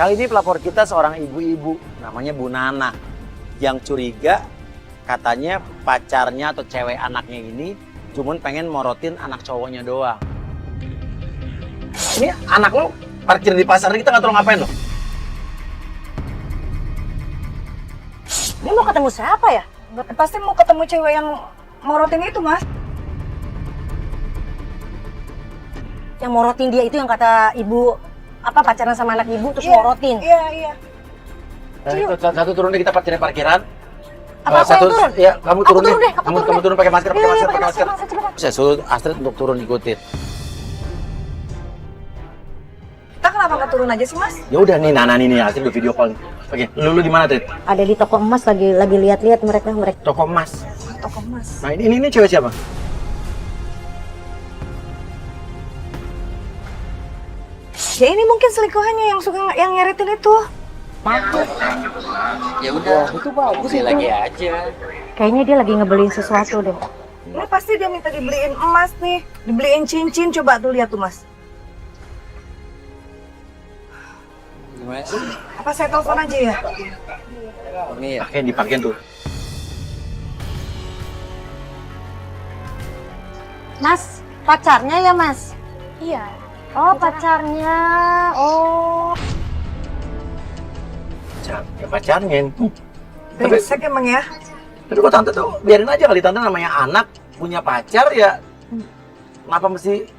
Kali ini pelapor kita seorang ibu-ibu, namanya Bu Nana, yang curiga katanya pacarnya atau cewek anaknya ini cuman pengen morotin anak cowoknya doang. Ini anak lo parkir di pasar, kita nggak tahu ngapain lo. Dia mau ketemu siapa ya? Pasti mau ketemu cewek yang morotin itu, Mas. Yang morotin dia itu yang kata ibu, pacaran sama anak ibu terus morotin. Iya. Nah, satu turun deh, kita parkir di parkiran. Satu turun? Ya, kamu turun turun deh. deh, aku Kamu turun pakai masker, pakai masker. Cepetan. Saya suruh Astrid untuk turun ikutin. Kita kenapa nggak turun aja sih, Mas? Ya udah nih Nana nih Astrid video call. Oke, lu di mana, Trit? Ada di toko emas lagi lihat-lihat mereka. Toko emas. Toko emas. Nah, ini cewek siapa? Ya ini mungkin selingkuhannya yang suka yang nyeritin itu. Ya udah, itu bagus itu. Lagi aja. Kayaknya dia lagi ngebeliin sesuatu deh. Ini pasti dia minta dibeliin emas nih, dibeliin cincin. Coba tuh lihat tuh, Mas. Gimana sih? Apa saya telepon aja ya? Ini ya. Pakai dipakein tuh. Mas, pacarnya ya, Mas? Iya. Oh, pacarnya. Oh. Pacarnya. Brengsek emang ya. Tapi kok tante tuh biarin aja kali, tante namanya anak punya pacar ya. Kenapa mesti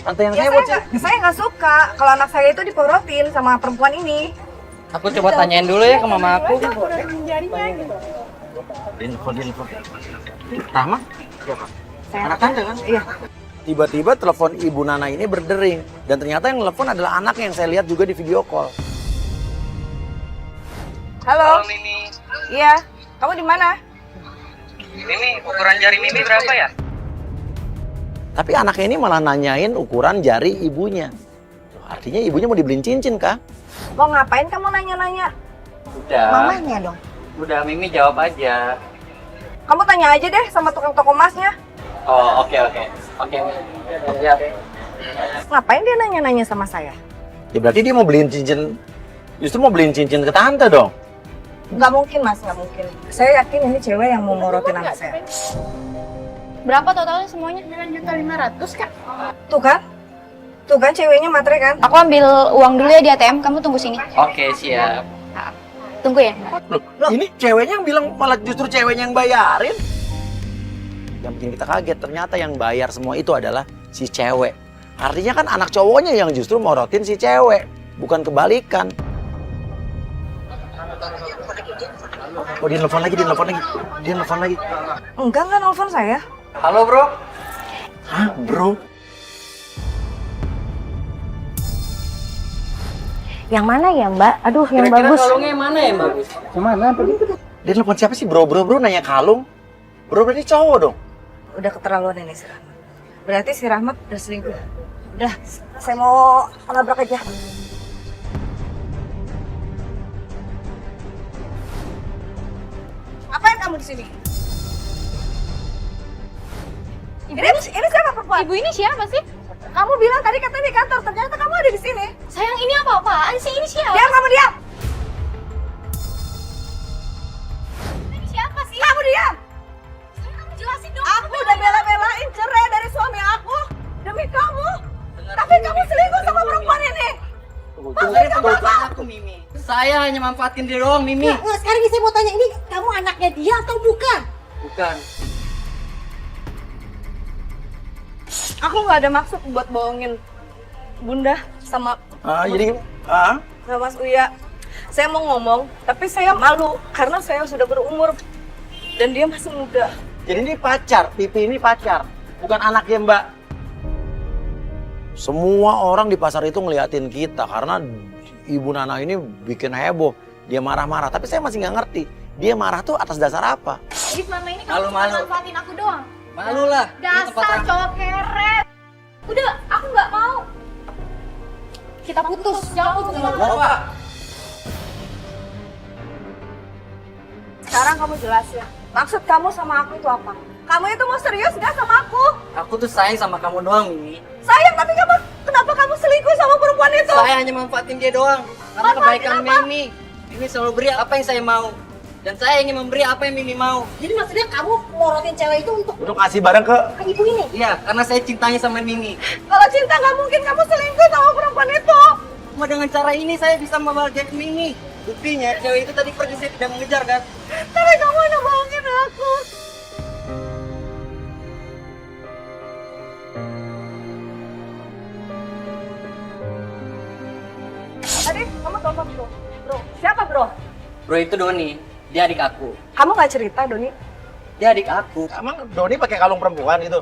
tante yang heboh sih? Saya nggak suka kalau anak saya itu diporotin sama perempuan ini. Aku coba tanyain dulu ya ke mama aku. Info. Pertama? Siapa? Anak tante kan? Iya. Tiba-tiba telepon Ibu Nana ini berdering. Dan ternyata yang telepon adalah anaknya yang saya lihat juga di video call. Halo. Mimi. Iya. Kamu di mana? Mimi, ukuran jari Mimi berapa ya? Tapi anaknya ini malah nanyain ukuran jari ibunya. Loh, artinya ibunya mau dibeliin cincin kah? Mau ngapain kamu nanya-nanya? Udah. Mamanya dong. Udah, Mimi jawab aja. Kamu tanya aja deh sama tukang toko emasnya. Oh, oke. Ya. Ngapain dia nanya-nanya sama saya? Ya berarti dia mau beliin cincin, justru mau beliin cincin ke tante dong. Nggak mungkin, Mas, nggak mungkin. Saya yakin ini cewek yang mau morotin anak saya. Berapa totalnya semuanya? 9.500.000, Kak. Tuh kan ceweknya matre kan? Aku ambil uang dulu ya di ATM, kamu tunggu sini. Oke, siap. Tunggu ya. Loh, ini ceweknya yang bilang malah justru ceweknya yang bayarin. Yang bikin kita kaget, ternyata yang bayar semua itu adalah si cewek. Artinya kan anak cowoknya yang justru morotin si cewek, bukan kebalikan. Oh, dia nelfon lagi. Enggak nelfon saya. Halo, Bro. Hah, bro? Yang mana ya, Mbak? Aduh, yang Kira-kira bagus. kalungnya yang mana yang bagus? Dia nelfon siapa sih? Bro nanya kalung. Bro berarti cowok dong? Udah keterlaluan ini si Rahmat. Berarti si Rahmat udah selingkuh. Udah, saya mau nabrak aja. Ngapain kamu di sini? Ini siapa perempuan? Ibu ini siapa sih? Kamu bilang tadi katanya di kantor, ternyata kamu ada di sini. Sayang, ini apa-apaan sih? Ini siapa? Diam, kamu diam. Ini siapa sih? Kamu diam. Sayang, kamu jelasin dong. Aku udah bela-belain cerai dari suami aku demi kamu. Tapi kamu selingkuh sama perempuan ini. Aku, Mimi. Saya hanya manfaatin dia doang, Mimi. Nggak, sekarang ini saya mau tanya, ini kamu anaknya dia atau bukan? Bukan. Aku nggak ada maksud buat bohongin Bunda sama sama Mas Uya. Saya mau ngomong, tapi saya malu karena saya sudah berumur dan dia masih muda. Jadi ini pacar, Pipi ini pacar, bukan anaknya Mbak. Semua orang di pasar itu ngeliatin kita karena Ibu Nana ini bikin heboh. Dia marah-marah, tapi saya masih nggak ngerti. Dia marah tuh atas dasar apa? Jadi selama ini kamu cuma manfaatin aku doang. Malu lah. Dasar cowok keret. Udah, aku nggak mau. Kita putus. Jangan putus sama aku. Apa? Sekarang kamu jelasin, maksud kamu sama aku itu apa? Kamu itu mau serius nggak sama aku? Aku tuh sayang sama kamu doang, Mimi. Sayang, tapi kenapa kamu selingkuh sama perempuan itu? Saya hanya manfaatin dia doang. Karena kebaikan Mimi. Mimi selalu beri apa yang saya mau. Dan saya ingin memberi apa yang Mimi mau. Jadi maksudnya kamu morotin cewek itu untuk Untuk kasih barang ke ibu ini? Iya, karena saya cintanya sama Mimi. Kalau cinta nggak mungkin kamu selingkuh sama perempuan itu. Cuma dengan cara ini saya bisa membahagiakan Mimi. Buktinya, cewek itu tadi pergi saya tidak mengejar kan? Tapi kamu udah bohongin aku. Tadi kamu telepon bro. Bro, siapa bro? Bro itu Doni, dia adik aku. Kamu nggak cerita Doni? Dia adik aku. Emang Doni pakai kalung perempuan gitu?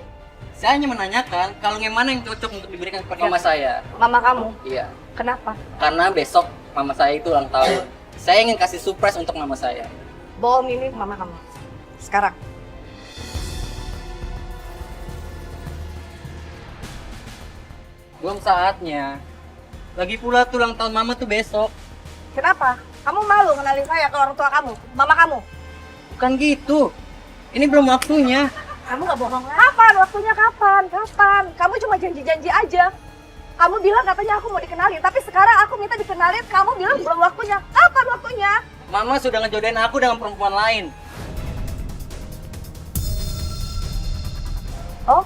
Saya hanya menanyakan kalung yang mana yang cocok untuk diberikan kepada mama saya. Mama kamu. Iya, Kenapa? karena besok mama saya itu ulang tahun. Saya ingin kasih surprise untuk mama saya. Bawa Mimi ke mama kamu. Sekarang. Belum saatnya. Lagi pula tuh ulang tahun mama tuh besok. Kenapa? Kamu malu kenalin saya ke orang tua kamu, mama kamu? Bukan gitu. Ini belum waktunya. Kamu nggak bohong lah. Kapan? Waktunya kapan? Kapan? Kamu cuma janji-janji aja. Kamu bilang katanya aku mau dikenalin, tapi sekarang aku minta dikenalin, kamu bilang belum waktunya. Kapan waktunya? Mama sudah ngejodohin aku dengan perempuan lain. Oh,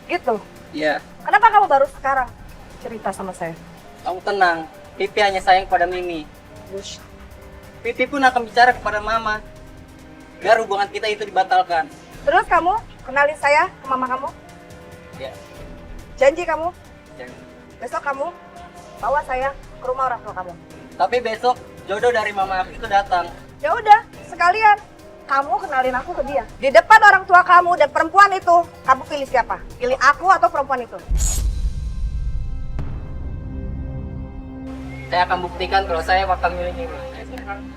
gitu. Iya. Kenapa kamu baru sekarang cerita sama saya? Kamu tenang. Pipi hanya sayang pada Mimi. Pipi pun akan bicara kepada Mama. Biar hubungan kita itu dibatalkan. Terus kamu kenalin saya ke mama kamu? Ya. Janji kamu? Jangan. Besok kamu bawa saya ke rumah orang tua kamu. Tapi besok jodoh dari mama aku itu datang. Ya udah, sekalian kamu kenalin aku ke dia. Di depan orang tua kamu dan perempuan itu, kamu pilih siapa? Pilih aku atau perempuan itu? Saya akan buktikan kalau saya bakal milih Mimi.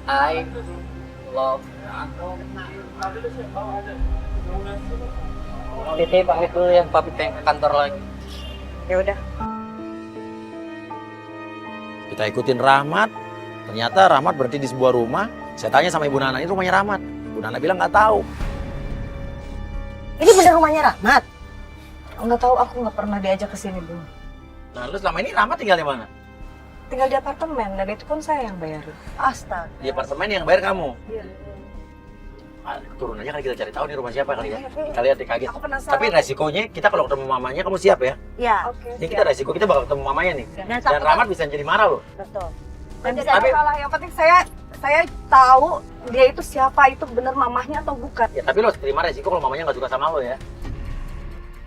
I love. Titi pamit dulu ya, papi pengen ke kantor lagi. Ya udah. Kita ikutin Rahmat. Ternyata Rahmat berhenti di sebuah rumah. Saya tanya sama Ibu Nana, ini rumahnya Rahmat. Ibu Nana bilang nggak tahu. Ini bener rumahnya Rahmat? Nggak tahu, aku nggak pernah diajak ke sini dulu. Nah, lu selama ini Rahmat tinggal di mana? Tinggal di apartemen dan itu pun saya yang bayarin. Astaga. Di apartemen yang bayar kamu. Iya. Ah, turun aja kali kita cari tahu nih rumah siapa kali ya. Kita lihat deh kaget. Aku penasaran. Tapi resikonya kita kalau ketemu mamanya kamu siap ya. Ya, Oke. Ini kita resiko kita bakal ketemu mamanya nih. dan Dan takut Rahmat bisa jadi marah loh. betul. Dan Dan tapi salah, yang penting saya tahu dia itu siapa, itu bener mamahnya atau bukan. Ya tapi lo harus terima resiko kalau mamanya nggak suka sama lo ya.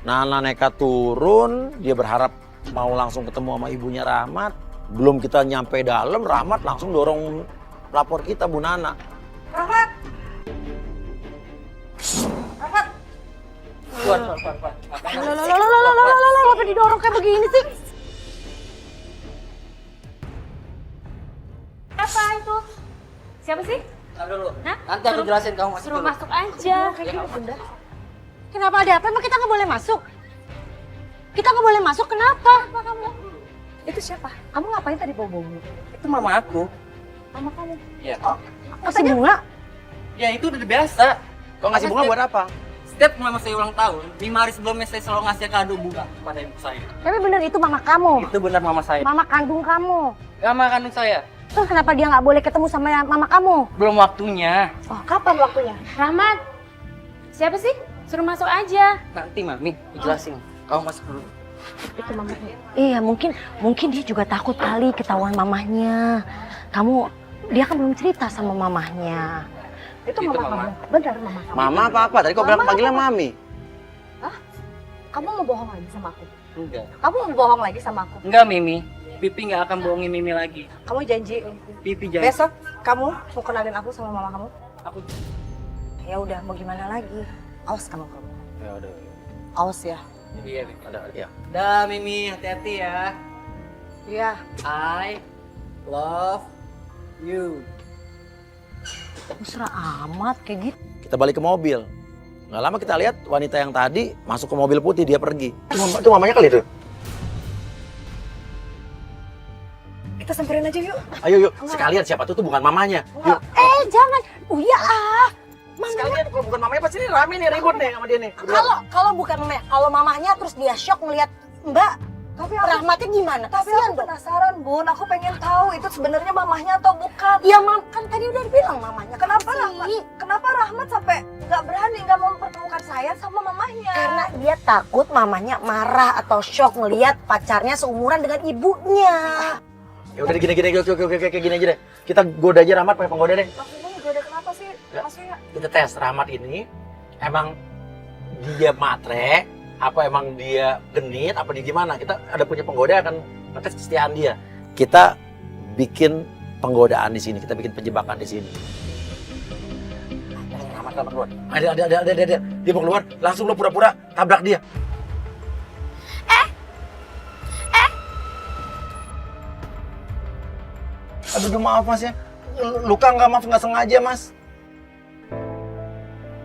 Nana nekat turun, dia berharap mau langsung ketemu sama ibunya Rahmat. Belum kita nyampe dalam, Rahmat langsung dorong lapor kita, Bu Nana. Rahmat! Rahmat! Puan. Loh, apa didorong kayak begini sih? Apa itu? Siapa sih? Tahan dulu. Hah? Nanti aku jelasin kamu masuk Suruh dulu. masuk aja. Kayak gitu, Bunda. Kenapa ada apa? Emang kita nggak boleh masuk? Kita nggak boleh masuk, kenapa? Apa kamu? Itu siapa? Kamu ngapain tadi bawa bunga? Itu mama aku. Mama kamu? Ya. Kasih bunga? Ya itu udah biasa. Kok ngasih bunga buat apa? Setiap mama saya ulang tahun, 5 hari sebelumnya saya selalu ngasih kado bunga kepada ibu saya. Tapi bener itu mama kamu. Itu benar mama saya. Mama kandung kamu. Mama kandung saya. Terus kenapa dia nggak boleh ketemu sama mama kamu? Belum waktunya. Oh, kapan waktunya? Rahmat. Siapa sih? Suruh masuk aja. Nanti Mami, aku jelasin. Kamu masuk dulu. Itu mamanya. Iya, mungkin dia juga takut kali ketahuan mamahnya. Dia kan belum cerita sama mamahnya. Itu Itu mama mama. kamu. Benar mama kamu. Mama apa? Tadi kok bilang panggilnya Mami. Kamu mau bohong lagi sama aku? Enggak. Kamu mau bohong lagi sama aku? Enggak Mimi. Pipi nggak akan bohongin Mimi lagi. Kamu janji Pipi jangan. besok kamu mau kenalin aku sama mama kamu? Aku. Ya udah, mau gimana lagi? Awas kamu. Ya udah. Awas ya. Iya, Mimi. Ada ya. Dah Mimi, hati-hati ya. Iya. I love you. Mesra amat kayak gitu. Kita balik ke mobil. Nggak lama kita lihat wanita yang tadi masuk ke mobil putih, dia pergi. Itu mamanya kali itu. Kita samperin aja yuk. Ayo yuk, sekalian siapa tuh bukan mamanya. Yuk. Jangan. Uya Sekalian kalau bukan mamanya pasti ini rame nih ribut nih sama dia nih. Kalau bukan mamanya, kalau mamanya terus dia shock ngelihat Mbak, Tapi aku, Rahmatnya gimana? tapi Kasihan aku dong. penasaran Bun, aku pengen tahu itu sebenarnya mamahnya atau bukan. Ya mam, kan tadi udah bilang mamanya. Kenapa sih? Rahmat? Kenapa Rahmat sampai nggak berani nggak mau mempertemukan saya sama mamahnya? Karena dia takut mamanya marah atau shock ngelihat pacarnya seumuran dengan ibunya. Ya udah gini aja deh. Kita goda aja Rahmat pakai penggoda deh. Maksudnya goda kenapa sih? Ya. Maksudnya Kita tes Rahmat ini emang dia matre, apa emang dia genit, apa dia gimana? Kita ada punya penggoda akan ngetes kesetiaan dia. Kita bikin penggodaan di sini, kita bikin penjebakan di sini. Rahmat keluar. Ada. Dia mau keluar, langsung lo pura-pura tabrak dia. Aduh, maaf Mas ya. Luka nggak sengaja Mas.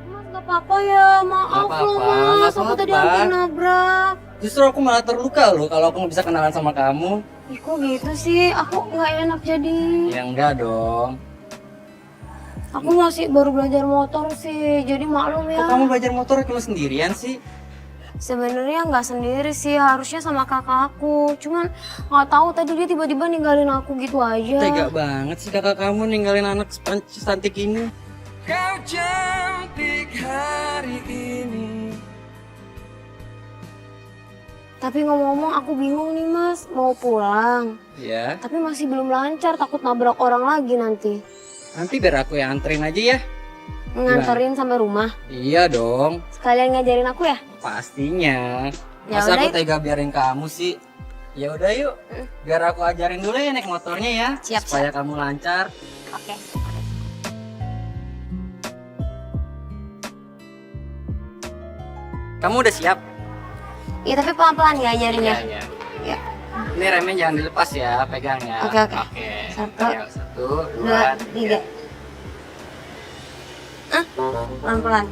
Mas gak apa-apa ya, maaf Nggak loh apa-apa, mas, nggak aku tadi apa-apa. hampir nabrak. Justru aku malah terluka loh kalau aku nggak bisa kenalan sama kamu. Ih kok gitu sih, aku nggak enak jadi. Ya enggak dong. Aku masih baru belajar motor sih, jadi maklum Kok ya. kamu belajar motor cuma sendirian sih? Sebenarnya nggak sendiri sih, harusnya sama kakak aku. Cuman nggak tahu tadi dia tiba-tiba ninggalin aku gitu aja. Tega banget sih kakak kamu ninggalin anak cantik ini. Kau cantik hari ini. Tapi ngomong-ngomong aku bingung nih mas, mau pulang. Ya, Tapi masih belum lancar, takut nabrak orang lagi nanti. nanti biar aku yang anterin aja ya. Nganterin sampai rumah. Iya dong, Sekalian ngajarin aku ya? pastinya. Ya Masa udah, aku tega biarin kamu sih? Ya udah yuk, biar aku ajarin dulu ya naik motornya ya. Siap, supaya kamu lancar. Oke. Kamu udah siap? Iya tapi pelan-pelan ya ajarinnya. Iya. Ya. Ini remnya jangan dilepas ya, pegang ya. Oke, oke. Satu, Ya, satu, Dua, dua, tiga. Pelan-pelan.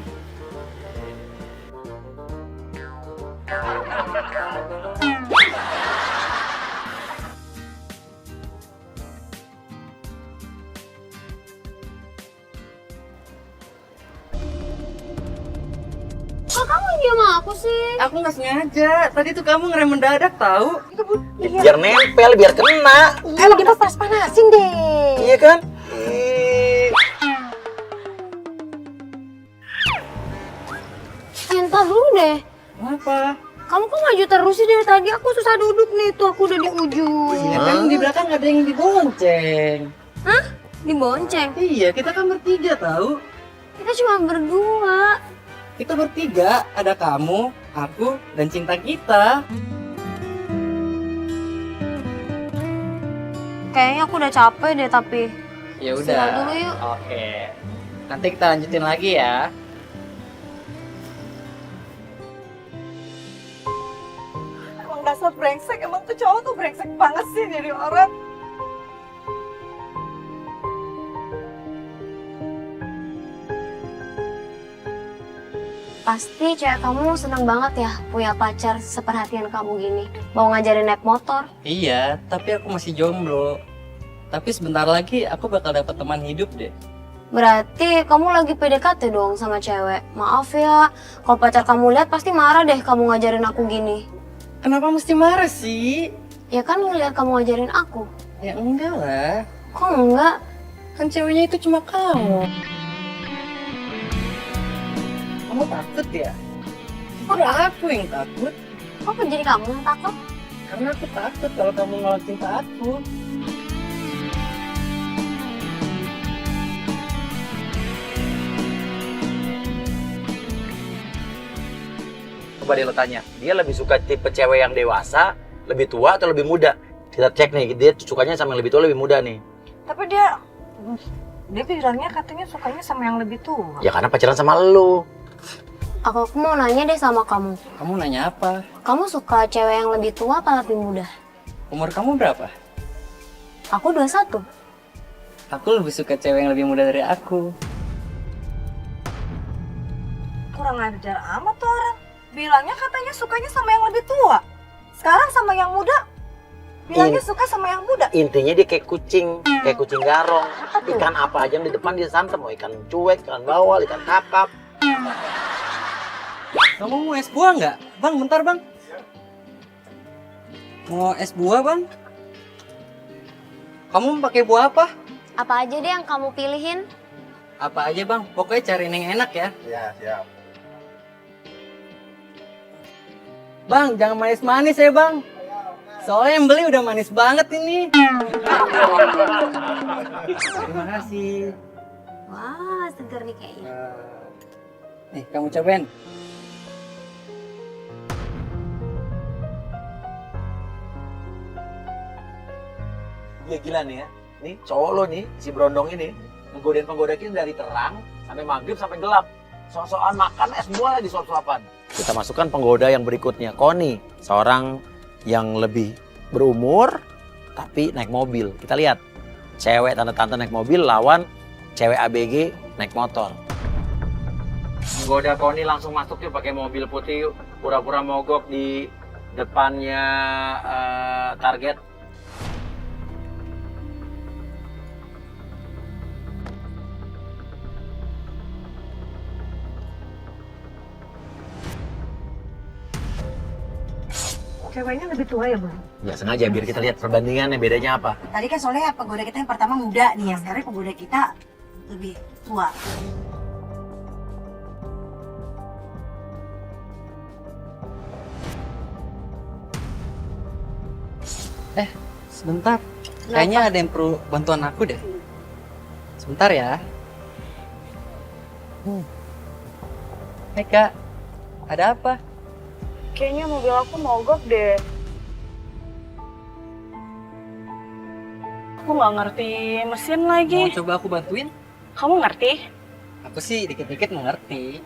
Kok kamu diam aku sih? Aku nggak sengaja. Tadi tuh kamu ngerem mendadak tahu. Biar nempel, biar kena. Emang kita panas-panasin deh. Iya kan? Entar dulu deh. Apa? Kamu kok maju terus sih dari tadi? Aku susah duduk nih, tuh aku udah di ujung. Ya kan di belakang ada yang dibonceng. Hah? Dibonceng? Iya, kita kan bertiga tahu. Kita cuma berdua. Kita bertiga, ada kamu, aku, dan cinta kita. Kayaknya aku udah capek deh tapi. Ya Istirahat dulu yuk. Oke. Nanti kita lanjutin lagi ya. emang dasar brengsek, emang tuh cowok tuh brengsek banget sih jadi orang. Pasti cewek kamu seneng banget ya punya pacar seperhatian kamu gini. Mau ngajarin naik motor. Iya, tapi aku masih jomblo. Tapi sebentar lagi aku bakal dapat teman hidup deh. Berarti kamu lagi PDKT dong sama cewek. Maaf ya, kalau pacar kamu lihat pasti marah deh kamu ngajarin aku gini. Kenapa mesti marah sih? Ya kan ngeliat kamu ngajarin aku. Ya enggak lah. Kok enggak? Kan ceweknya itu cuma kamu. Kamu takut ya? Kok aku yang takut? Kok jadi kamu yang takut? Karena aku takut kalau kamu nolak cinta aku. Coba dia lo tanya, dia lebih suka tipe cewek yang dewasa, lebih tua atau lebih muda? Kita cek nih, dia sukanya sama yang lebih tua lebih muda nih. Tapi dia bilangnya katanya sukanya sama yang lebih tua. Ya karena pacaran sama lu. Aku mau nanya deh sama kamu. Kamu nanya apa? Kamu suka cewek yang lebih tua apa lebih muda? Umur kamu berapa? Aku 21. Aku lebih suka cewek yang lebih muda dari aku. Kurang ajar amat tuh orang. Bilangnya katanya sukanya sama yang lebih tua. Sekarang sama yang muda. Bilangnya suka sama yang muda. Intinya dia kayak kucing garong. Ikan apa aja yang di depan dia santet, mau ikan cuek, ikan bawal, ikan kakap. Kamu mau es buah nggak? Bang, bentar bang. Mau es buah, Bang? Kamu mau pakai buah apa? Apa aja deh yang kamu pilihin? Apa aja, Bang? Pokoknya cari yang enak ya. Ya, siap. Bang, jangan manis-manis ya, Bang. Soalnya yang beli udah manis banget ini. Terima kasih. Wah, seger nih kayaknya. Nih, kamu cobain. Dia gila nih ya. Nih cowok lo nih, si Brondong ini, ngegodain penggoda kita dari terang sampai maghrib sampai gelap. Sok-sokan makan es buah lagi suap-suapan. Kita masukkan penggoda yang berikutnya, Koni. Seorang yang lebih berumur, tapi naik mobil. Kita lihat, cewek tante-tante naik mobil lawan cewek ABG naik motor. Penggoda Koni langsung masuk yuk pakai mobil putih yuk. Pura-pura mogok di depannya Target. Ceweknya lebih tua ya, Bang? Ya sengaja biar kita lihat perbandingannya, bedanya apa. Tadi kan soalnya penggoda kita yang pertama muda nih, yang sekarang penggoda kita lebih tua. Sebentar. Kayaknya ada yang perlu bantuan aku deh. Sebentar ya. Hai Kak, ada apa? Kayaknya mobil aku mogok deh. Aku nggak ngerti mesin lagi. Mau coba aku bantuin? Kamu ngerti? Aku sih dikit-dikit mengerti.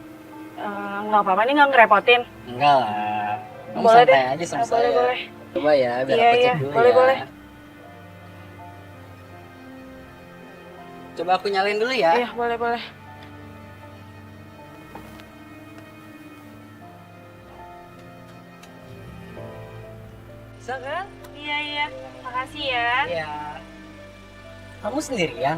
Nggak apa-apa nih, nggak ngerepotin. Enggak lah. Kamu Boleh santai deh. aja sama Boleh, saya. boleh. Coba ya, biar Iya, aku cek iya. dulu Boleh, ya. boleh. Coba aku nyalain dulu ya. Iya, boleh, boleh. Bisa kan? Iya, iya. Makasih ya. Iya. Kamu sendirian?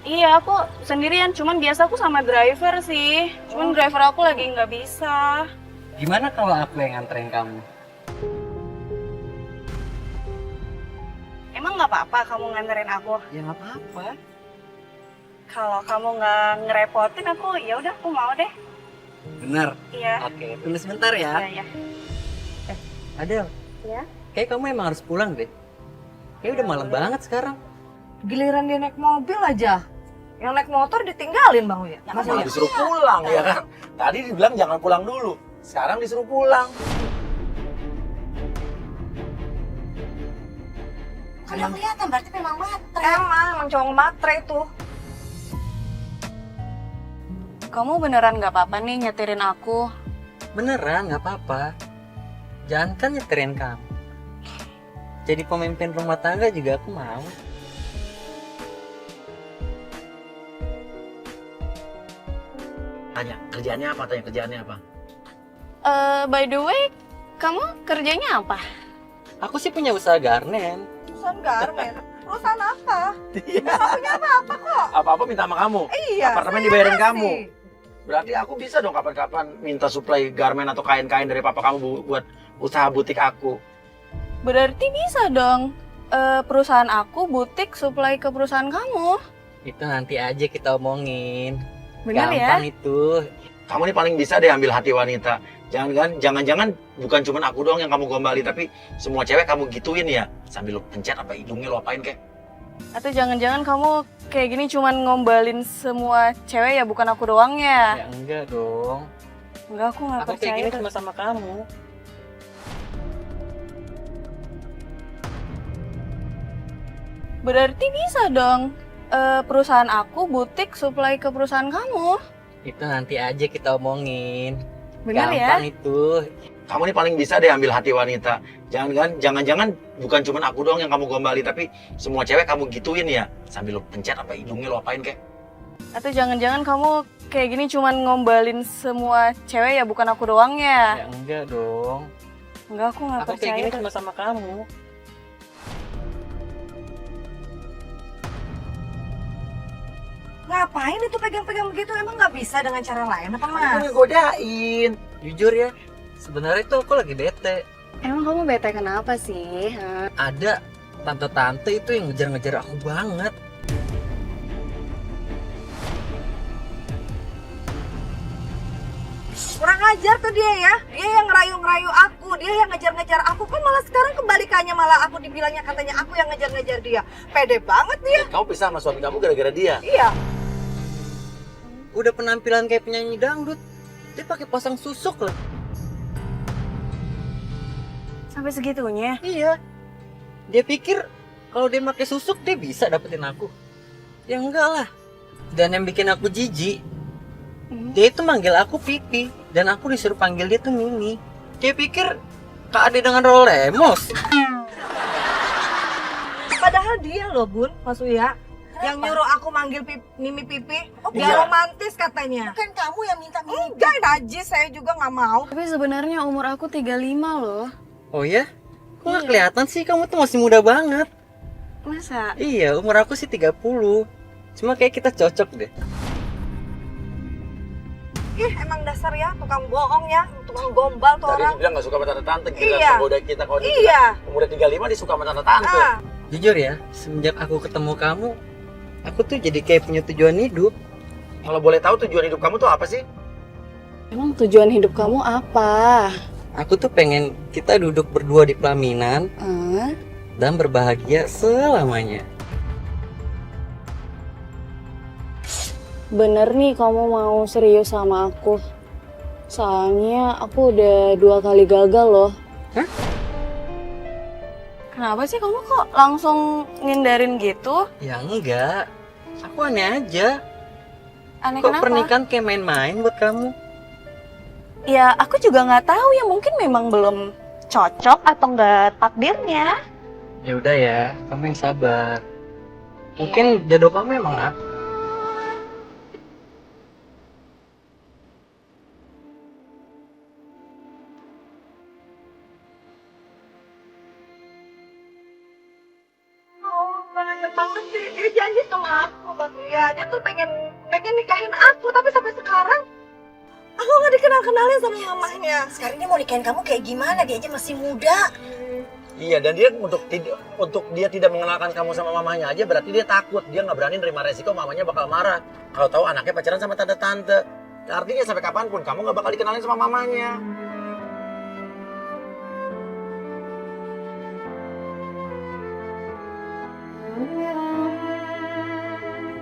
Iya, aku sendirian. Cuman biasa aku sama driver sih. Cuman driver aku lagi nggak bisa. Gimana kalau aku yang nganterin kamu? Emang nggak apa-apa kamu nganterin aku? Ya nggak apa-apa. Kalau kamu nggak ngerepotin aku, ya udah aku mau deh. Bener? Iya. Oke, tunggu sebentar ya. Iya, iya. Adel. Ya? Kayak kamu emang harus pulang deh. Kayak udah malam banget sekarang. Giliran dia naik mobil aja. Yang naik motor ditinggalin, Bang Uya. Malah disuruh pulang ya kan. Tadi dibilang jangan pulang dulu. Sekarang disuruh pulang. Kalau kelihatan berarti memang matre. Emang cowok matre tuh. Kamu beneran nggak apa-apa nih nyetirin aku? Beneran, nggak apa-apa. Jangan kan nyetirin kamu. Jadi pemimpin rumah tangga juga aku mau. Tanya, kerjaannya apa? Tanya kerjaannya apa? By the way, kamu kerjanya apa? Aku sih punya usaha garden. Perusahaan garmen. Perusahaan apa? Iya. Punya apa-apa kok. Apa-apa minta sama kamu. Iya. Apartemen dibayarin kamu. Berarti aku bisa dong kapan-kapan minta suplai garmen atau kain-kain dari papa kamu buat usaha butik aku. Berarti bisa dong. Perusahaan aku butik supply ke perusahaan kamu. Itu nanti aja kita omongin. Bener ya? Gampang itu. Kamu nih paling bisa deh ambil hati wanita. Jangan-jangan bukan cuma aku doang yang kamu gombali, tapi semua cewek kamu gituin ya. Sambil lo pencet apa hidungnya lo apain kek. Atau jangan-jangan kamu kayak gini cuman ngombalin semua cewek ya, bukan aku doang ya? Ya enggak dong. Enggak, aku nggak Aku kayak percaya. gini cuma sama kamu. Berarti bisa dong. Perusahaan aku butik supply ke perusahaan kamu. Itu nanti aja kita omongin. Bener ya? Gampang itu. Kamu nih paling bisa deh ambil hati wanita. Jangan-jangan bukan cuma aku doang yang kamu gombali, tapi semua cewek kamu gituin ya. Sambil lo pencet apa hidungnya lo apain kek. Atau jangan-jangan kamu kayak gini cuman ngombalin semua cewek ya, bukan aku doang ya? Ya enggak dong. Enggak, aku nggak Aku kayak percaya. gini cuma sama kamu. Ngapain itu pegang-pegang begitu? Emang nggak bisa dengan cara lain apa, Mas? Kamu ngegodain. Jujur ya, sebenarnya tuh aku lagi bete. Emang kamu bete kenapa sih? Ada tante-tante itu yang ngejar-ngejar aku banget. Kurang ajar tuh dia ya. Dia yang ngerayu-ngerayu aku, dia yang ngejar-ngejar aku. Kok malah sekarang kebalikannya, malah aku dibilangnya katanya aku yang ngejar-ngejar dia. Pede banget dia. Kamu pisah sama suami kamu gara-gara dia. Iya. Udah penampilan kayak penyanyi dangdut, dia pakai pasang susuk lah. Sampai segitunya. Iya. Dia pikir kalau dia pakai susuk dia bisa dapetin aku. Ya enggak lah. Dan yang bikin aku jijik, dia itu manggil aku Pipi dan aku disuruh panggil dia tuh Mimi. Dia pikir Kak Ade dengan Rolemos. Padahal dia loh Bun, Mas Uya, yang nyuruh aku manggil Mimi Pipi. Dia iya. romantis katanya. Bukan kamu yang minta Mimi. Enggak, najis, saya juga nggak mau. Tapi sebenarnya umur aku 35 loh. Oh ya? Kok nggak kelihatan sih, kamu tuh masih muda banget. Masa? Iya, umur aku sih 30. Cuma kayak kita cocok deh. Ih, emang dasar ya, tukang bohong ya, tukang gombal tuh Tadi orang. dia bilang gak suka sama tante-tante, gila Iya. penggoda kita kalau dia Iya. umur 35 dia suka sama tante-tante. Ah, Jujur ya, semenjak aku ketemu kamu, aku tuh jadi kayak punya tujuan hidup. Kalau boleh tahu tujuan hidup kamu tuh apa sih? Emang tujuan hidup kamu apa? Aku tuh pengen kita duduk berdua di pelaminan dan berbahagia selamanya. Bener nih kamu mau serius sama aku? Soalnya aku udah 2 kali gagal loh. Hah? Kenapa sih kamu kok langsung ngindarin gitu? Ya enggak, aku aneh aja. Aneh Kok kenapa? pernikahan kayak main-main buat kamu? Ya aku juga nggak tahu ya, mungkin memang belum cocok atau nggak takdirnya. Ya udah ya, kamu yang sabar. Mungkin jodoh kamu emang aku. oh, banyak banget sih. Dia janji sama aku, Mas Uya. Dia tuh pengen nikahin aku, tapi sampai sekarang aku nggak dikenal-kenalin sama mamahnya. Sekarang dia mau nikahin kamu kayak gimana? Dia aja masih muda. Iya, dan dia untuk dia tidak mengenalkan kamu sama mamanya aja berarti dia takut. Dia nggak berani nerima resiko mamanya bakal marah kalau tahu anaknya pacaran sama tante-tante. Artinya sampai kapanpun kamu nggak bakal dikenalin sama mamanya.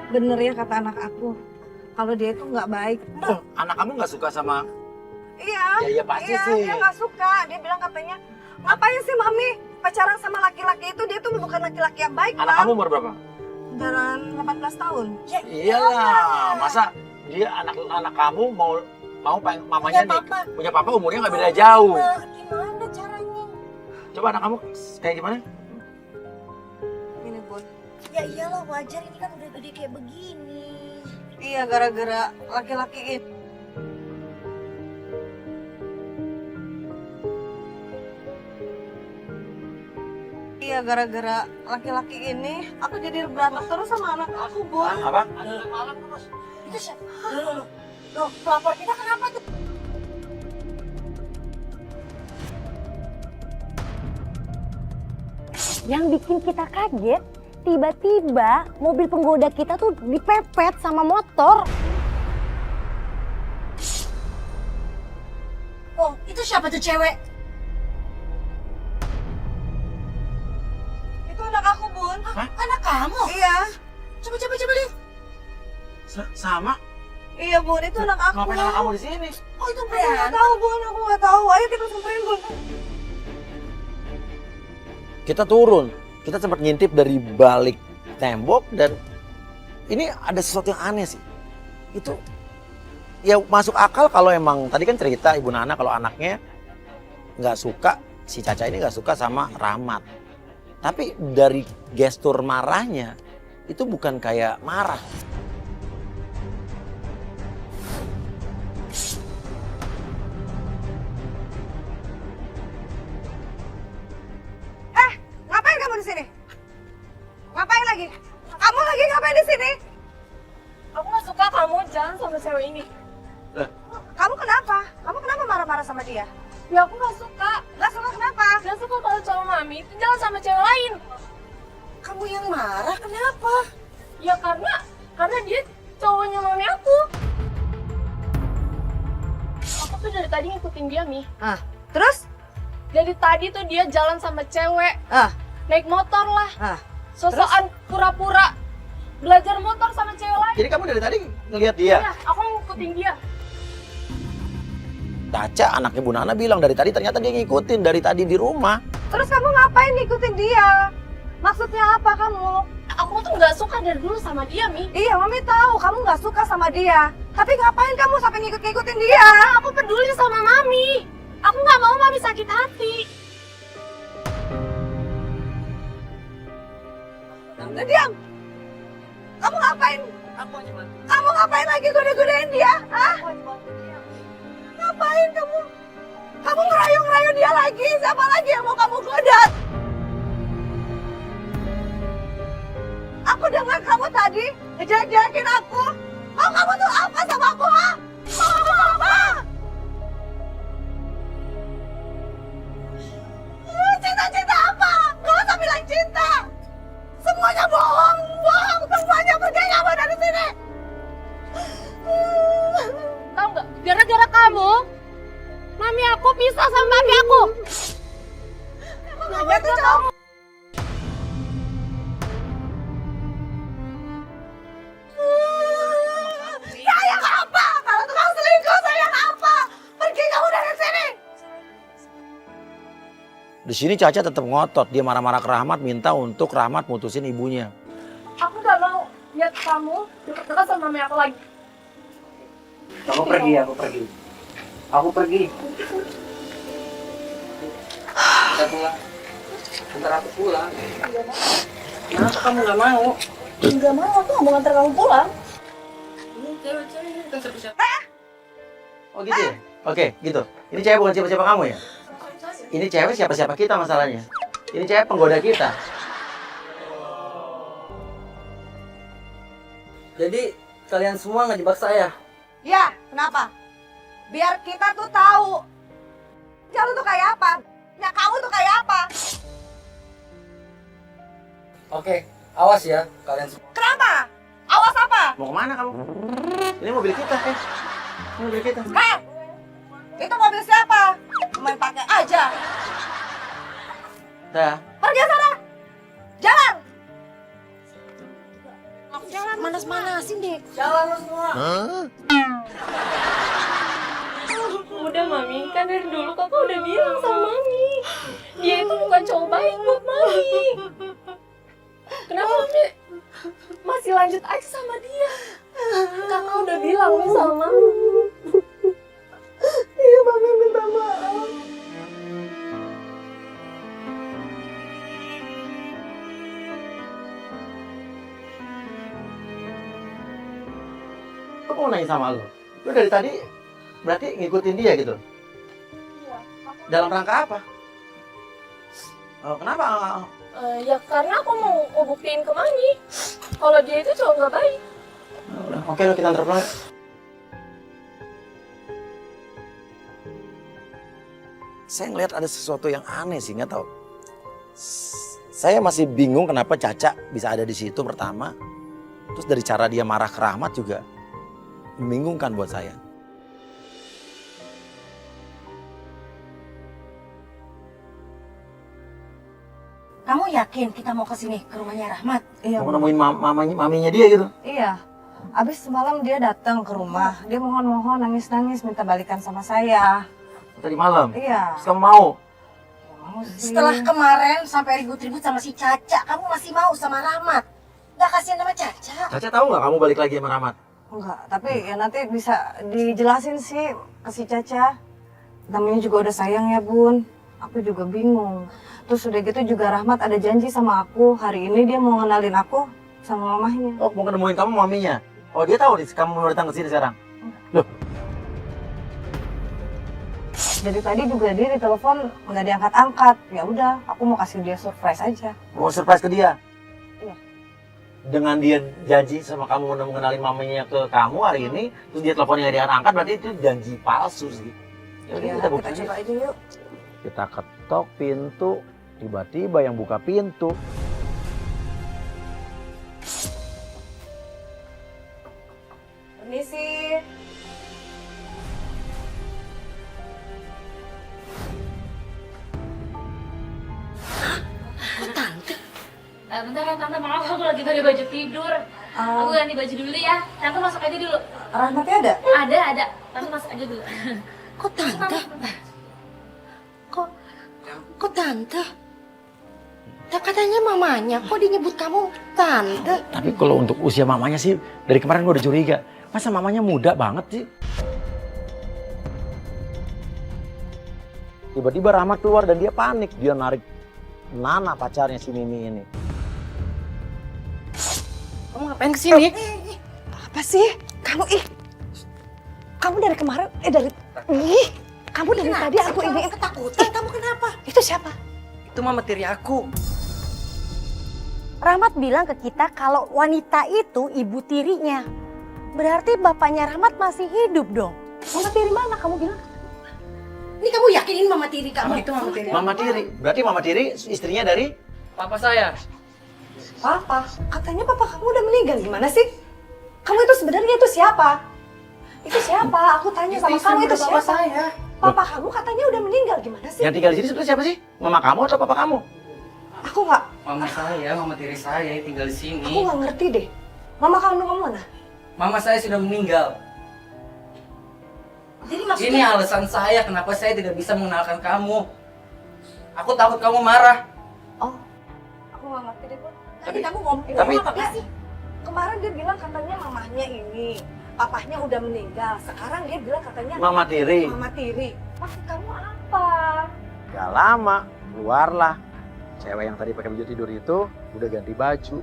Bener ya kata anak aku, kalau dia itu nggak baik. Oh, anak kamu nggak suka sama? Iya, Ya pasti iya, sih. dia nggak suka. Dia bilang katanya, ngapain sih mami pacaran sama laki-laki itu? Dia tuh bukan laki-laki yang baik, Anak Bang. kamu umur berapa? Jalan 18 tahun. Ya, Iyalah, masa dia anak kamu mau mamanya nih punya papa umurnya nggak beda jauh. gimana caranya? Coba anak kamu kayak gimana? Ini Bun. Ya iyalah wajar, ini kan udah gede kayak begini. Iya, gara-gara laki-laki itu. Iya, gara-gara laki-laki ini, aku jadi berantem terus sama anak aku, Bun. Apa? Itu siapa? Loh, pelapor kita kenapa tuh? Yang bikin kita kaget, tiba-tiba mobil penggoda kita tuh dipepet sama motor. Oh, itu siapa tuh cewek? Itu anak aku, Bun. Anak kamu? Iya. Coba lihat. Sama? Iya, Bun. Itu anak aku. Ngapain anak kamu di sini? Oh, itu Aku nggak Brian. tahu, Bun. Aku nggak tahu. Ayo kita samperin, Bun. Kita turun, kita sempat ngintip dari balik tembok dan ini ada sesuatu yang aneh sih. Itu ya masuk akal kalau emang tadi kan cerita Ibu Nana kalau anaknya nggak suka, si Caca ini nggak suka sama Rahmat. Tapi dari gestur marahnya itu bukan kayak marah. Ngapain kamu di sini? Ngapain lagi? Kamu lagi ngapain di sini? Aku nggak suka kamu jalan sama cewek ini. Kamu kenapa? Kamu kenapa marah-marah sama dia? Ya aku nggak suka. Nggak suka kenapa? Nggak suka kalau cowok mami itu jalan sama cewek lain. Kamu yang marah kenapa? Ya karena dia cowoknya mami aku. Aku tuh dari tadi ngikutin dia, Mi. Terus? Dari tadi tuh dia jalan sama cewek. Naik motor lah. Sosokan pura-pura belajar motor sama cewek lain. Jadi kamu dari tadi ngelihat dia? Ya, aku ngikutin dia. Caca, anaknya Bu Nana bilang dari tadi ternyata dia ngikutin dari tadi di rumah. Terus kamu ngapain ngikutin dia? Maksudnya apa kamu? Aku tuh nggak suka dari dulu sama dia, Mi. Iya, Mami tahu kamu nggak suka sama dia. Tapi ngapain kamu sampai ngikut-ngikutin dia? Aku peduli sama Mami. Aku nggak mau Mami sakit hati. Udah diam. Kamu ngapain? Kamu ngapain lagi goda-godain dia? Hah? Ngapain kamu? Kamu ngerayu-ngerayu dia lagi? Siapa lagi yang mau kamu goda? Aku dengar kamu tadi ngejelek-jelekin aku. Oh, kamu tuh apa sama aku, ha? Mau kamu apa? Cinta-cinta apa? Gak usah bilang cinta. Semuanya bohong, bohong semuanya. Pergi kamu dari sini. Tahu nggak? Gara-gara kamu, Mami aku pisah sama papi aku. Dia tuh cowok. Sayang apa? Kalau tukang selingkuh sayang apa? Pergi kamu dari sini. Di sini Caca tetap ngotot, dia marah-marah ke Rahmat, minta untuk Rahmat mutusin ibunya. Aku nggak mau lihat kamu dekat-dekat sama Mami aku lagi. Kamu pergi, aku pergi. Aku pergi. Kita pulang. Bentar aku pulang. Kenapa kamu nggak mau? Nggak mau, aku nggak mau nganter kamu pulang. Oh gitu ya? Oke, gitu. Ini cewek bukan siapa-siapa kamu ya? Ini cewek siapa-siapa kita masalahnya. Ini cewek penggoda kita. Jadi kalian semua ngejebak saya. Ya, kenapa? Biar kita tuh tahu. Kamu tuh kayak apa? Ya kamu tuh kayak apa? Oke, awas ya kalian semua. Kenapa? Awas apa? Mau kemana kamu? Ini mobil kita, Ini mobil kita. Itu mobil siapa? Main pakai aja. Dah. Pergi sana. Jalan. Manas-manasin deh. Jalan lu semua. Udah Mami, kan dari dulu kakak udah bilang sama Mami. Dia itu bukan cowok baik buat Mami. Kenapa Mami masih lanjut aja sama dia? Kakak udah bilang nih sama Mami. Iya, Mami minta maaf. Aku mau nanya sama lu. Lu dari tadi berarti ngikutin dia gitu? Iya. Dalam rangka apa? Oh, kenapa? Ya karena aku mau buktiin ke Mami kalau dia itu cowok nggak baik. Udah, oke, lu kita antar pulang. Saya ngeliat ada sesuatu yang aneh sih, nggak tahu. Saya masih bingung kenapa Caca bisa ada di situ pertama. Terus dari cara dia marah ke Rahmat juga membingungkan buat saya. Kamu yakin kita mau ke sini ke rumahnya Rahmat? Iya. Mau nemuin maminya dia gitu. Iya. Abis semalam dia datang ke rumah. Dia mohon-mohon nangis-nangis minta balikan sama saya. Tadi malam. Iya. Terus kamu mau? Setelah kemarin sampai ribut-ribut sama si Caca, kamu masih mau sama Rahmat? Gak kasihan sama Caca? Caca tahu nggak kamu balik lagi sama Rahmat? Enggak, tapi ya nanti bisa dijelasin sih ke si Caca. Namanya juga udah sayang ya Bun. Aku juga bingung. Terus udah gitu juga Rahmat ada janji sama aku. Hari ini dia mau ngenalin aku sama mamahnya. Oh, mau ketemuin kamu maminya? Oh, dia tahu nih kamu mau datang ke sini sekarang? Loh, Jadi tadi juga dia ditelepon nggak diangkat-angkat. Ya udah, aku mau kasih dia surprise aja. mau surprise ke dia? Iya. Dengan dia janji sama kamu mau mengenalin mamanya ke kamu hari ini, terus dia teleponnya nggak diangkat, berarti itu janji palsu sih. Yaudah, Ya, kita kita buktiin. coba aja yuk. Kita ketok pintu, tiba-tiba yang buka pintu. Permisi. Bentar ya Tante, maaf aku lagi ganti baju tidur. Aku ganti baju dulu ya. Tante masuk aja dulu. Rahmatnya ada? Ada. Tante masuk aja dulu. Kok tante? Kok tante? Tak katanya mamanya, kok dia nyebut kamu tante? Tapi kalau untuk usia mamanya sih, dari kemarin gue udah curiga. Masa mamanya muda banget sih? Tiba-tiba Rahmat keluar dan dia panik. Dia narik Nana pacarnya si Mimi ini. Kamu ngapain kesini? Apa sih? Kamu dari kemarin, kamu dari tadi aku ini ketakutan. Kamu kenapa? Itu siapa? Itu mama tiri aku. Rahmat bilang ke kita kalau wanita itu ibu tirinya. Berarti bapaknya Rahmat masih hidup dong. Mama tiri mana kamu bilang? Ini kamu yakinin mama tiri kamu? Itu mama tiri. Mama tiri. Berarti mama tiri istrinya dari Papa saya. Papa, katanya papa kamu udah meninggal. Gimana sih? Kamu itu sebenarnya itu siapa? Itu siapa? Aku tanya sama kamu itu siapa? saya. Papa kamu katanya udah meninggal. Gimana sih? yang tinggal di sini sebenarnya siapa sih? Mama kamu atau papa kamu? Aku nggak Mama tiri saya yang tinggal di sini. Aku nggak ngerti deh. Mama kamu mana? Mama saya sudah meninggal. Jadi Ini alasan saya kenapa saya tidak bisa mengenalkan kamu. Aku takut kamu marah. Oh, aku nggak ngerti deh, Bu. Tadi kamu ngomong tapi- apa sih? Kemarin dia bilang katanya mamahnya ini, papahnya udah meninggal. Sekarang dia bilang katanya Mama tiri. mama tiri. Maksud kamu apa? Gak lama keluarlah cewek yang tadi pakai baju tidur itu udah ganti baju.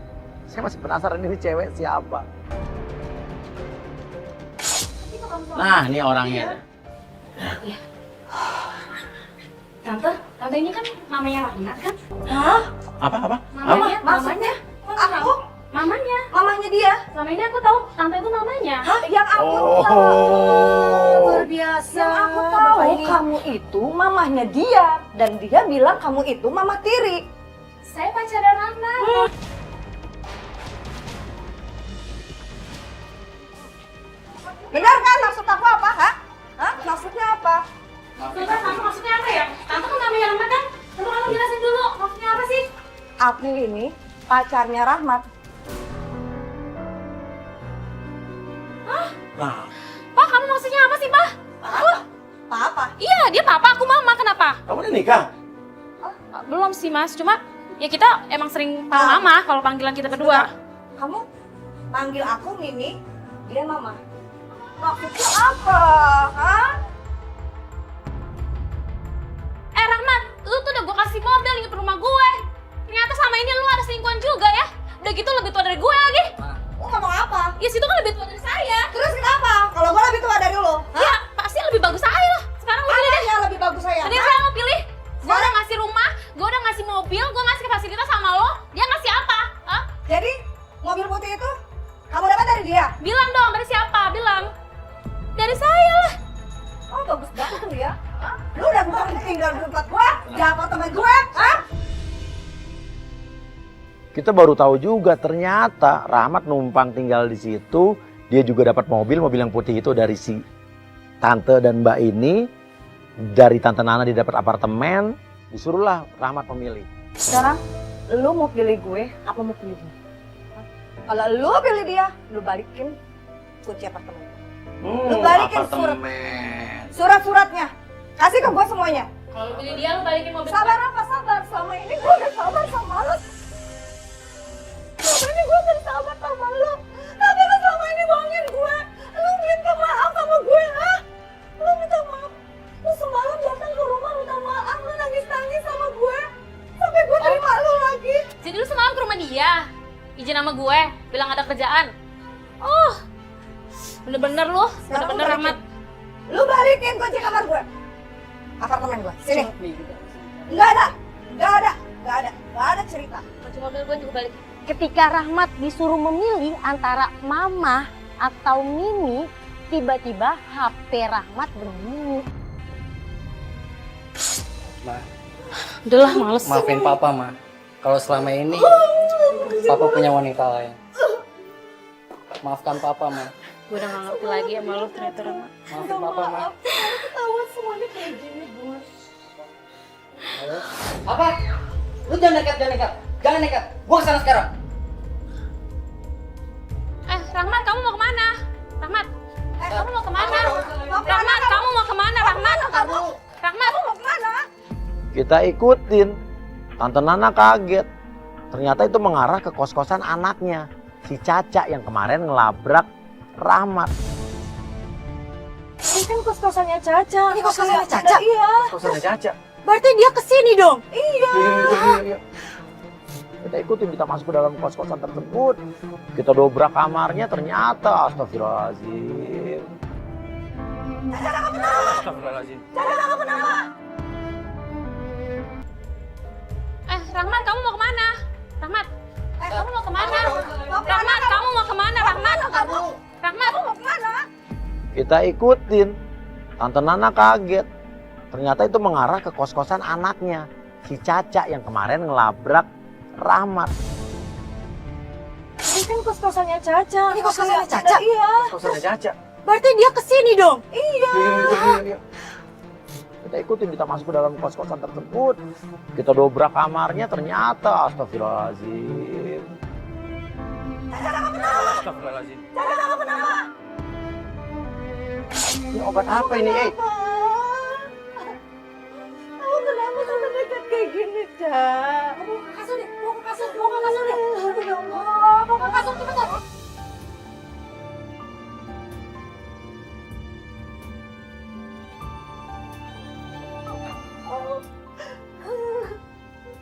Saya masih penasaran ini cewek siapa. Nah, ini orangnya. Tante ini kan mamanya Rahmat kan? Hah? Apa? Mamanya. Aku? Mamanya. Mamanya dia? Selama ini aku tahu Tante itu namanya. Hah? Yang aku tahu. Luar biasa. Yang aku tahu kamu itu mamahnya dia. Dan dia bilang kamu itu mama tiri. Saya pacaran Rahmat. Benar kan maksud aku apa? Hah? Maksudnya apa? Tante maksudnya apa ya? Tante kan namanya Rahmat kan? Coba kamu jelasin dulu maksudnya apa sih? Aku ini pacarnya Rahmat. Nah, Pak, kamu maksudnya apa sih, Pak? Apa? Iya, dia papa, aku mama. Kenapa? kamu udah nikah? Belum sih, Mas. Cuma ya kita emang sering panggil mama kalau panggilan kita berdua. Kamu panggil aku Mimi, dia mama. Maksudnya apa? Hah? Rahmat, lu tuh udah gue kasih mobil ke rumah gue. Ternyata sama ini lu ada selingkuhan juga ya. Udah gitu lebih tua dari gue lagi. Lu ngomong apa? Ya situ kan lebih tua dari saya. Terus kenapa? Kalau gue lebih tua dari lo? Ya pasti lebih bagus saya lah. Sekarang lu pilih deh. Yang lebih bagus saya? Jadi sekarang lu pilih. Gue udah ngasih rumah, gue udah ngasih mobil, gue ngasih fasilitas sama lo. Dia ngasih apa? Hah? Jadi mobil putih itu kamu dapat dari dia? Bilang dong, dari siapa? Bilang. Dari saya lah. Oh bagus banget tuh ya. Hah? Lu udah bukan tinggal di tempat gue, di apartemen gue, hah? Kita baru tahu juga ternyata Rahmat numpang tinggal di situ. Dia juga dapat mobil yang putih itu dari si tante dan mbak ini. Dari tante Nana dia dapat apartemen. Disuruhlah Rahmat memilih. Sekarang lu mau pilih gue apa mau pilih dia? Kalau lu pilih dia, lu balikin kunci apartemen. Lu balikin surat-suratnya. Kasih ke gue semuanya. Kalau lu pilih dia, lu balikin mobil. Sabar apa sabar? Selama ini gue udah sabar sama lu. Selama ini gue udah sabar sama lu. Tapi lu selama ini bohongin gue. Lu minta maaf sama gue, ha? Lu minta maaf. Lu semalam datang ke rumah minta maaf. Lu nangis-nangis sama gue. Sampai gue terima lu lagi. Jadi lu semalam ke rumah dia, izin sama gue, bilang ada kerjaan. Oh, bener-bener lu, bener-bener Rahmat. Lu balikin kunci kamar gue. Apartemen gue, sini. Nggak ada cerita. Kunci mobil gue juga balik. Ketika Rahmat disuruh memilih antara Mama atau Mimi, tiba-tiba HP Rahmat berbunyi. Ma, Udahlah, males. maafin papa, Ma. Kalau selama ini papa punya wanita lain. Maafkan papa, Ma. Gue udah gak ngerti lagi sama lo ternyata, Rama. Maafin papa, Ma. Ketahuan semuanya kayak gini, Bun. Apa? Lu jangan nekat, jangan nekat. Jangan nekat. Gua kesana sekarang. Rahmat, kamu mau kemana? Rahmat, kamu mau kemana? Rahmat, kamu mau kemana? Rahmat, Rahmat, Mau kemana? Kita ikutin. Tante Nana kaget. Ternyata itu mengarah ke kos-kosan anaknya, si Caca yang kemarin ngelabrak Rahmat. Ini kan kos-kosannya Caca. Ini kos-kosannya Caca? Iya. Kos-kosannya Caca. Berarti dia kesini dong? Iya. Iya. Kita ikutin, kita masuk ke dalam kos-kosan tersebut. Kita dobrak kamarnya, ternyata astagfirullahaladzim. Astagfirullahaladzim. Rahmat, kamu mau kemana? Rahmat, kamu mau kemana? Rahmat, kamu mau kemana? Rahmat, Rahmat, Mau kemana? Kita ikutin. Tante Nana kaget. Ternyata itu mengarah ke kos-kosan anaknya, si Caca yang kemarin ngelabrak Rahmat. Ini kan kos-kosannya Caca. Ini kos-kosannya Caca? Iya. Kos-kosannya Caca. Berarti dia kesini dong? Iya. Iya. Kita ikutin, kita masuk ke dalam kos-kosan tersebut. Kita dobrak kamarnya, ternyata astagfirullahaladzim. Astagfirullahaladzim. Ini obat apa ini, Kamu kenapa sampai dekat kayak gini, Cak? Mau ke kasur deh, mau ke kasur deh. Ya Allah, mau ke kasur cepetan.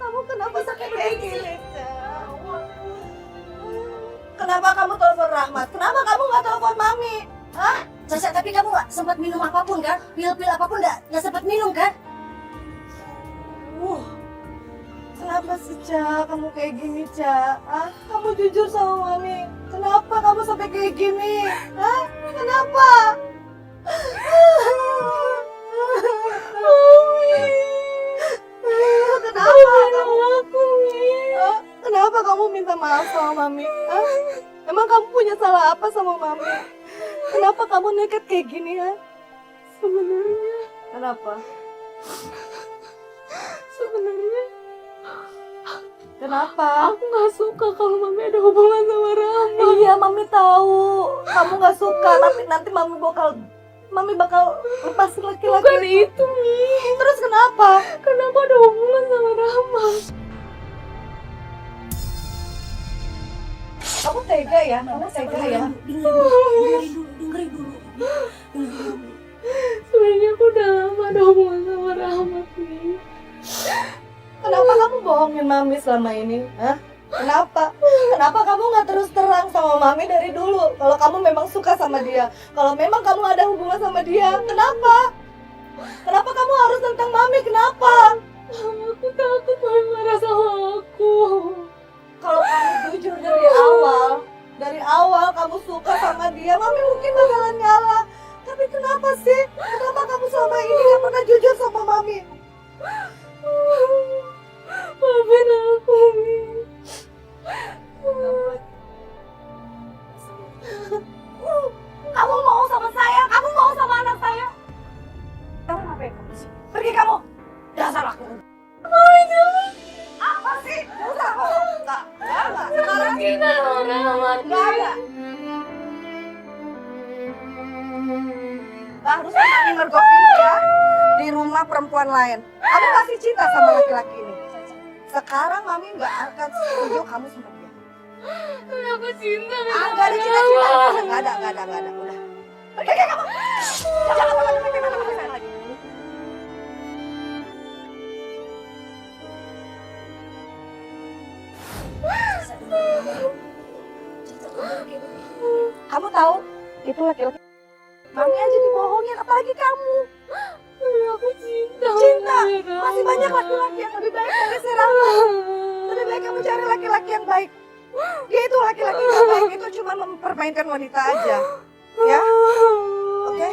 Kamu kenapa sampai kayak gini, Cak? Kenapa kamu telepon Rahmat? Kenapa kamu nggak telepon Mami? Hah? Caca, tapi kamu nggak sempat minum apapun kan? Pil-pil apapun nggak sempat minum kan? Kenapa sih, Cak? Kamu kayak gini, Cak? Ah, kamu jujur sama Mami. Kenapa kamu sampai kayak gini? Hah? Kenapa? Kenapa kamu? Hah? Kenapa kamu minta maaf sama Mami? Hah? Emang kamu punya salah apa sama Mami? Kenapa kamu nekat kayak gini, ya? Sebenarnya. Kenapa? Sebenarnya. Kenapa? Aku nggak suka kalau Mami ada hubungan sama Rama. Iya, Mami tahu. Kamu nggak suka, tapi nanti Mami bakal lepas laki-laki. Bukan itu, Mi. Terus kenapa? Kenapa ada hubungan sama Rama? Kamu tega ya? Kamu tega ya? Dengerin dulu. Sebenarnya aku udah lama ada hubungan sama Rahmat, Mi. Kenapa kamu bohongin Mami selama ini? Hah? Kenapa? Kenapa kamu nggak terus terang sama Mami dari dulu? Kalau kamu memang suka sama dia, kalau memang kamu ada hubungan sama dia, kenapa? Kenapa kamu harus tentang Mami? Kenapa? Aku takut Mami marah sama aku. Kalau kamu jujur dari awal kamu suka sama dia, Mami mungkin bakalan ngalah. Tapi kenapa sih? Kenapa kamu selama ini nggak pernah jujur sama Mami? Maafin aku, Mi. Kamu mau sama saya? Kamu mau sama anak saya? Kamu ngapain kamu sih? Pergi kamu! Dasar aku! Apa sih? Udah, enggak. Sekarang kita enggak ada. Gak harus Mami mergokin ya di rumah perempuan lain. Kamu masih cinta sama laki-laki ini. Sekarang Mami nggak akan setuju kamu sama dia. Aku cinta. Nggak ada cinta-cinta. Nggak ada. Udah. Pergi kamu. Jangan pernah deket sama saya lagi. Kamu tahu itu laki-laki. Mami aja dibohongin, apalagi kamu. Aku cinta. Masih banyak laki-laki yang lebih baik dari si Rama. Lebih baik kamu cari laki-laki yang baik. Dia itu laki-laki yang baik itu cuma mempermainkan wanita aja. Ya? Oke?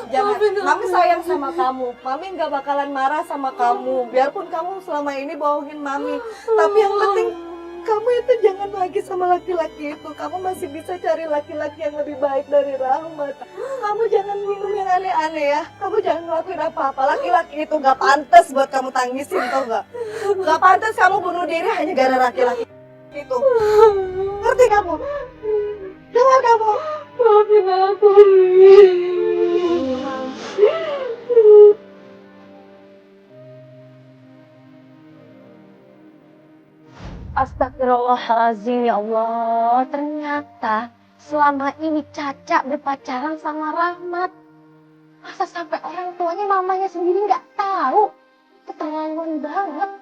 jangan. Mami sayang sama kamu. Mami nggak bakalan marah sama kamu. Biarpun kamu selama ini bohongin Mami. Tapi yang penting kamu itu jangan lagi sama laki-laki itu. Kamu masih bisa cari laki-laki yang lebih baik dari Rahmat. Kamu jangan minum yang aneh-aneh ya. Kamu jangan ngelakuin apa-apa. Laki-laki itu nggak pantas buat kamu tangisin, tau nggak? Nggak pantas kamu bunuh diri hanya gara laki-laki itu. Ngerti kamu? Jangan kamu. Maafin aku. Astagfirullahaladzim, ya Allah. Ternyata selama ini Caca berpacaran sama Rahmat. Masa sampai orang tuanya mamanya sendiri nggak tahu? Keterlaluan banget.